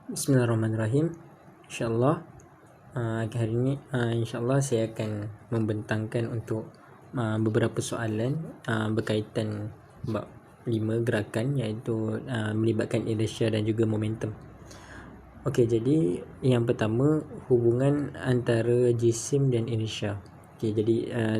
Bismillahirrahmanirrahim. InsyaAllah hari ini insyaAllah saya akan membentangkan untuk beberapa soalan berkaitan bab 5 gerakan, iaitu melibatkan inersia dan juga momentum. Okey, jadi yang pertama, hubungan antara jisim dan inersia. Okey, jadi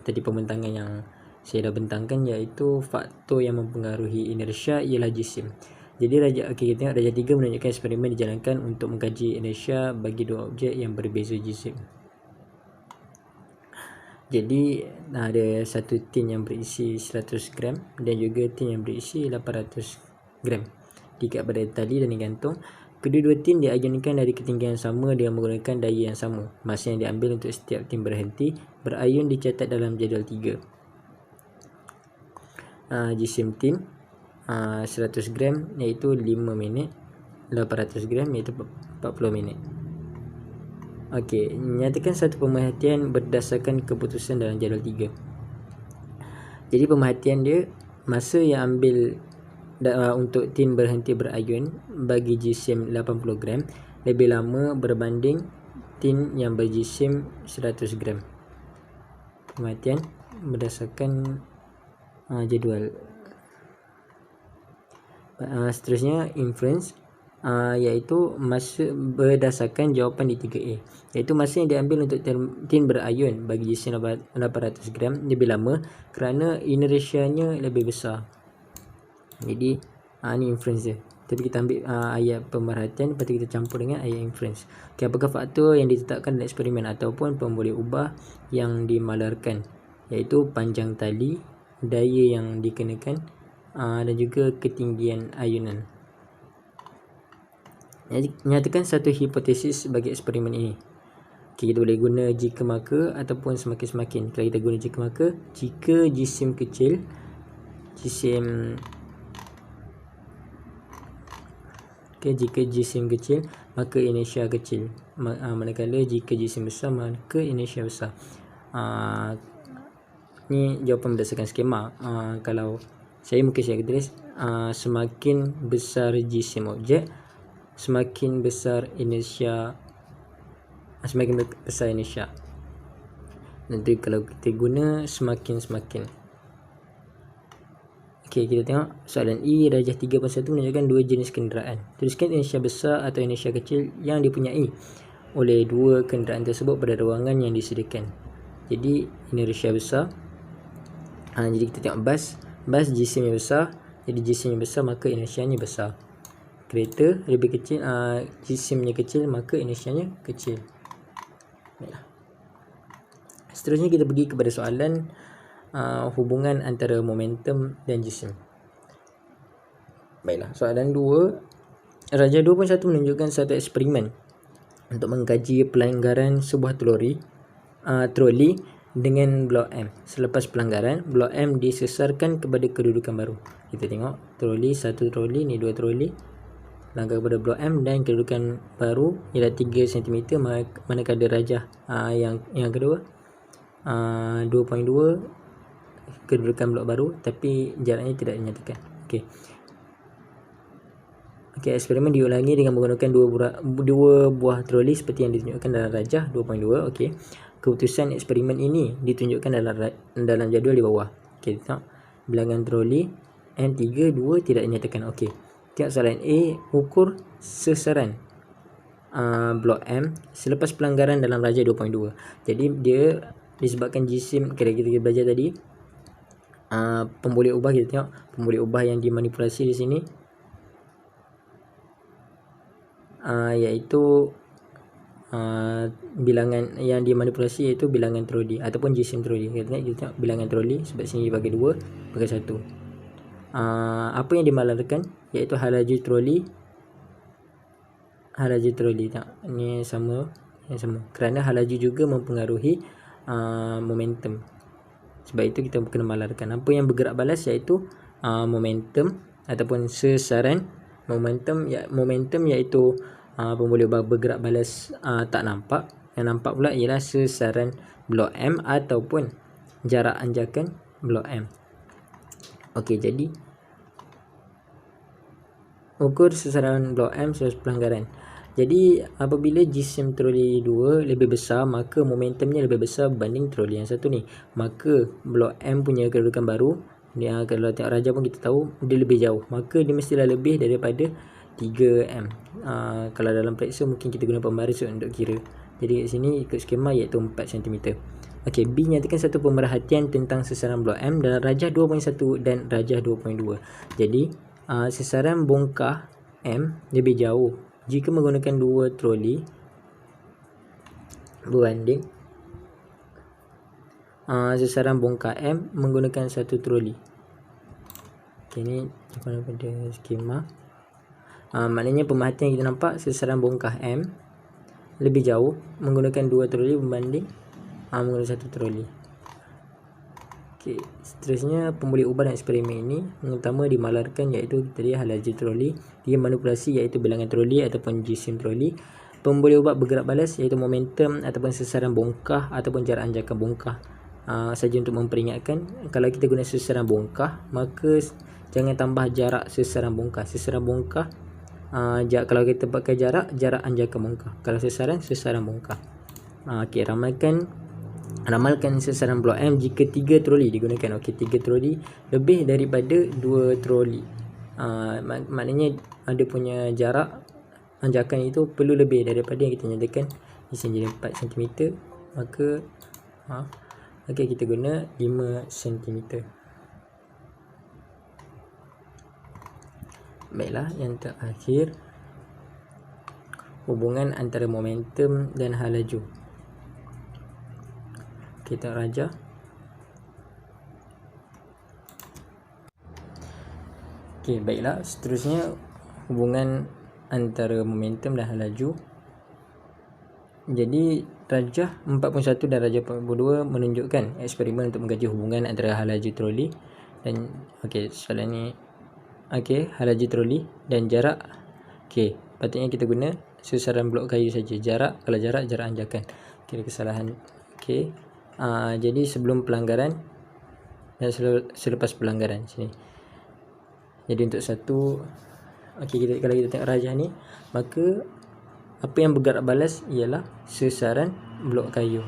tadi pembentangan yang saya dah bentangkan iaitu faktor yang mempengaruhi inersia ialah jisim. Jadi kita tengok darjah 3 menunjukkan eksperimen dijalankan untuk mengkaji inersia bagi dua objek yang berbeza jisim. Jadi ada satu tin yang berisi 100 gram dan juga tin yang berisi 800 gram diikat pada tali dan digantung. Kedua-dua tin diayunkan dari ketinggian yang sama dengan menggunakan daya yang sama. Masa yang diambil untuk setiap tin berhenti berayun dicatat dalam jadual 3. Jisim tin 100 gram iaitu 5 minit, 800 gram iaitu 40 minit. Okey, nyatakan satu pemerhatian berdasarkan keputusan dalam jadual 3. Jadi pemerhatian dia, masa yang ambil untuk tin berhenti berayun bagi jisim 80 gram lebih lama berbanding tin yang berjisim 100 gram. Pemerhatian berdasarkan jadual. Seterusnya inference, iaitu masa berdasarkan jawapan di 3A, iaitu masa yang diambil untuk tin berayun bagi jisim 800 gram lebih lama kerana inersianya lebih besar. Jadi ni inference dia. Tapi kita ambil ayat pemerhatian, lepas tu kita campur dengan ayat inference. Okay, apakah faktor yang ditetapkan dalam eksperimen ataupun pemboleh ubah yang dimalarkan, iaitu panjang tali, daya yang dikenakan dan juga ketinggian ayunan. Nyatakan satu hipotesis bagi eksperimen ini. Okay, kita boleh guna jika maka ataupun semakin-semakin. Kalau kita guna jika maka, jika jisim kecil, jika jisim kecil maka inersia kecil, manakala jika jisim besar maka inersia besar. Ni jawapan berdasarkan skema. Kalau saya mungkin saya tulis semakin besar jisim objek, semakin besar inersia. Nanti kalau kita guna semakin-semakin. Okey, kita tengok soalan E darjah 3.1 menunjukkan dua jenis kenderaan. Tuliskan inersia besar atau inersia kecil yang dipunyai oleh dua kenderaan tersebut pada ruangan yang disediakan. Jadi inersia besar. Jadi kita tengok bas jisimnya besar. Jadi jisimnya besar maka inersianya besar. Kereta lebih kecil, jisimnya kecil maka inersianya kecil. Baiklah. Seterusnya kita pergi kepada soalan hubungan antara momentum dan jisim. Baiklah, soalan 2. Darjah 2.1 menunjukkan satu eksperimen untuk mengkaji pelanggaran sebuah troli dengan blok M. Selepas pelanggaran, blok M disesarkan kepada kedudukan baru. Kita tengok satu troli, ni dua troli, langkah kepada blok M dan kedudukan baru ialah 3 cm, manakala darjah yang kedua 2.2 kedudukan blok baru tapi jaraknya tidak dinyatakan. Okey, eksperimen diulangi dengan menggunakan dua buah troli seperti yang ditunjukkan dalam darjah 2.2. Okey. Keputusan eksperimen ini ditunjukkan dalam jadual di bawah. Okey, tengok bilangan troli M3 2 tidak dinyatakan. Okey. Tengok soalan A, ukur sesaran blok M selepas pelanggaran dalam darjah 2.2. Jadi dia disebabkan jisim, kita belajar tadi pemboleh ubah. Kita tengok pemboleh ubah yang dimanipulasi di sini iaitu bilangan yang dimanipulasi iaitu bilangan troli ataupun jisim troli. Kita tengok bilangan troli sebab sini dibagi 2 bagi 1. Apa yang dimalarkan iaitu halaju troli. Tengok ni sama kerana halaju juga mempengaruhi momentum. Sebab itu kita kena malarkan. Apa yang bergerak balas iaitu momentum ataupun sesaran. Momentum iaitu pemboleh ubah bergerak balas tak nampak. Yang nampak pula ialah sesaran blok M ataupun jarak anjakan blok M. Okey, jadi ukur sesaran blok M selepas pelanggaran. Jadi apabila jisim troli 2 lebih besar, maka momentumnya lebih besar berbanding troli yang satu ni. Maka blok M punya kedudukan baru, dia kalau tengok raja pun kita tahu dia lebih jauh, maka dia mestilah lebih daripada 3M. Kalau dalam periksa mungkin kita guna pembaris untuk kira. Jadi kat sini ikut skema iaitu 4 cm. Okey, B nyatakan satu pemerhatian tentang sesaran blok M dalam rajah 2.1 dan rajah 2.2. Jadi sesaran bongkah M lebih jauh jika menggunakan 2 troli berbanding sesaran bongkah M menggunakan 1 troli. Okay, ni pada skema. Maknanya pemerhatian kita nampak sesaran bongkah M lebih jauh menggunakan 2 troli berbanding menggunakan 1 troli. Okay, seterusnya pemboleh ubah dan eksperimen ini yang pertama dimalarkan iaitu tadi hal laju troli, dia manipulasi iaitu bilangan troli ataupun jisim troli, pemboleh ubah bergerak balas iaitu momentum ataupun sesaran bongkah ataupun jarak anjakan bongkah. Saja untuk memperingatkan, kalau kita guna sesaran bongkah maka jangan tambah jarak sesaran bongkah. Sesaran bongkah kalau kita pakai jarak anjakan bongkah, kalau sesaran bongkah. Okey, ramalkan sesaran blok M jika 3 troli digunakan. Okey, 3 troli lebih daripada 2 troli. Maknanya ada punya jarak anjakan itu perlu lebih daripada yang kita nyatakan di sini jadi 4 cm. Maka okey, kita guna 5 cm. Baiklah, yang terakhir hubungan antara momentum dan hal laju. Kita raja. Okey, baiklah, seterusnya hubungan antara momentum dan hal laju. Jadi rajah 41 dan rajah 42 menunjukkan eksperimen untuk mengkaji hubungan antara hal laju troli dan soalan ni hal laju troli dan jarak. Patutnya kita guna sesaran blok kayu saja. Kalau jarak anjakan. Kira kesalahan. Jadi sebelum pelanggaran dan selepas pelanggaran sini. Jadi untuk satu kalau kita tengok rajah ni, maka apa yang bergerak balas ialah sesaran blok kayu.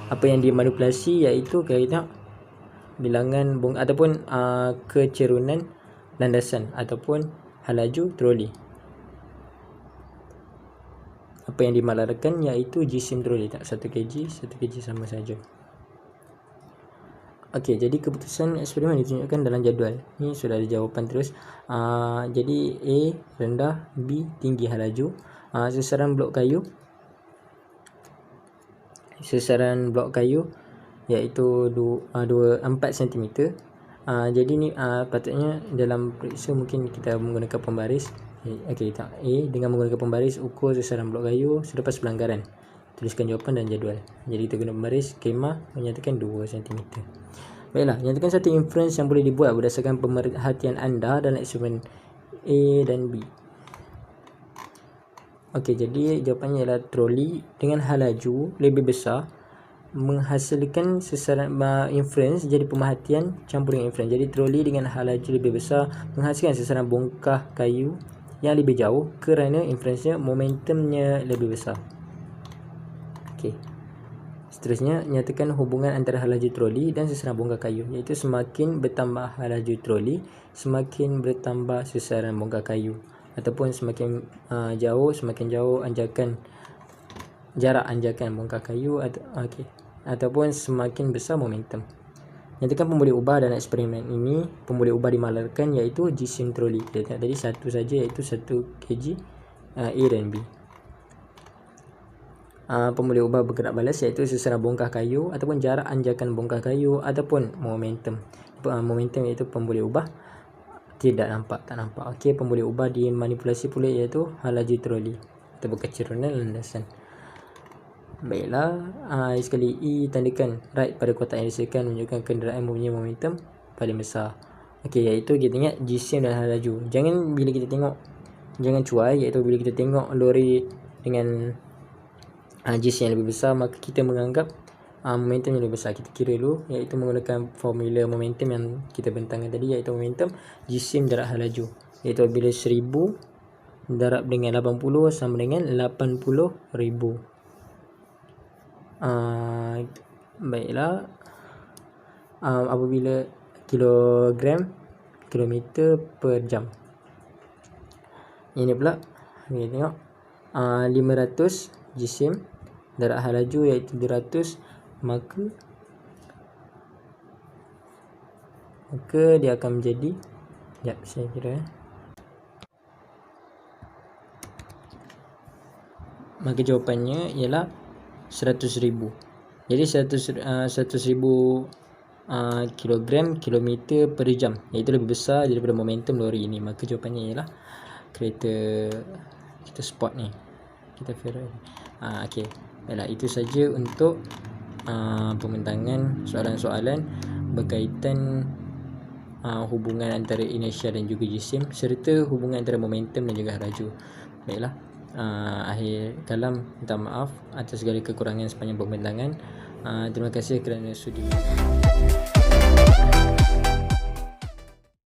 Apa yang dimanipulasi iaitu kita bilangan ataupun kecerunan landasan ataupun hal laju troli. Apa yang dimalarkan iaitu jisim troli, tak 1 kg sama saja. Okey, jadi keputusan eksperimen ditunjukkan dalam jadual. Ni sudah ada jawapan terus. Jadi A rendah, B tinggi hal laju. Sesaran blok kayu iaitu 4 cm. Jadi ni patutnya dalam periksa mungkin kita menggunakan pembaris. A dengan menggunakan pembaris ukur sesaran blok kayu selepas pelanggaran. Tuliskan jawapan dan jadual. Jadi kita guna pembaris, skema menyatakan 2 cm. Baiklah, nyatakan satu inference yang boleh dibuat berdasarkan pemerhatian anda dalam eksperimen A dan B. Okey, jadi jawapannya ialah troli dengan hal laju lebih besar menghasilkan sesaran inference jadi pemerhatian campur dengan inference. Jadi troli dengan hal laju lebih besar menghasilkan sesaran bongkah kayu yang lebih jauh kerana inference-nya momentumnya lebih besar. Okey. Seterusnya, nyatakan hubungan antara hal laju troli dan sesaran bongkah kayu, iaitu semakin bertambah hal laju troli, semakin bertambah sesaran bongkah kayu, ataupun semakin jauh jarak anjakan bongkah kayu ataupun semakin besar momentum. Nyatakan pemboleh ubah dalam eksperimen ini. Pemboleh ubah dimalarkan iaitu jisim troli. Kita tengok tadi satu saja iaitu 1 kg A dan B. Pemboleh ubah bergerak balas iaitu sesaran bongkah kayu ataupun jarak anjakan bongkah kayu ataupun momentum. Momentum iaitu pemboleh ubah tak nampak. Okey, pemboleh ubah dimanipulasi pula iaitu hal laju troli ataupun kecerunan landasan. Baiklah, sekali E tandakan right pada kotak yang disediakan menunjukkan kenderaan mempunyai momentum paling besar. Okey, iaitu kita ingat jisim dan hal laju. Jangan cuai, iaitu bila kita tengok lori dengan jisim yang lebih besar maka kita menganggap momentum yang lebih besar. Kita kira dulu, iaitu menggunakan formula momentum yang kita bentangkan tadi, iaitu momentum jisim jarak hal laju, iaitu bila 1000 darab dengan 80 sama dengan 80,000. Baiklah, apabila kilogram kilometer per jam. Ini pula kita tengok 500 jisim darab hal laju iaitu 200, maka dia akan menjadi, sekejap saya kira, maka jawapannya ialah 100,000. Jadi 100,000 kilogram kilometer per jam, iaitu lebih besar daripada momentum lori ini. Maka jawapannya ialah kereta kita spot ni, kita Ferrari. Okey, baiklah, itu saja untuk pembentangan soalan-soalan berkaitan hubungan antara inersia dan juga jisim, serta hubungan antara momentum dan juga laju. Baiklah, akhir kalam, minta maaf atas segala kekurangan sepanjang pembentangan. Terima kasih kerana sudi.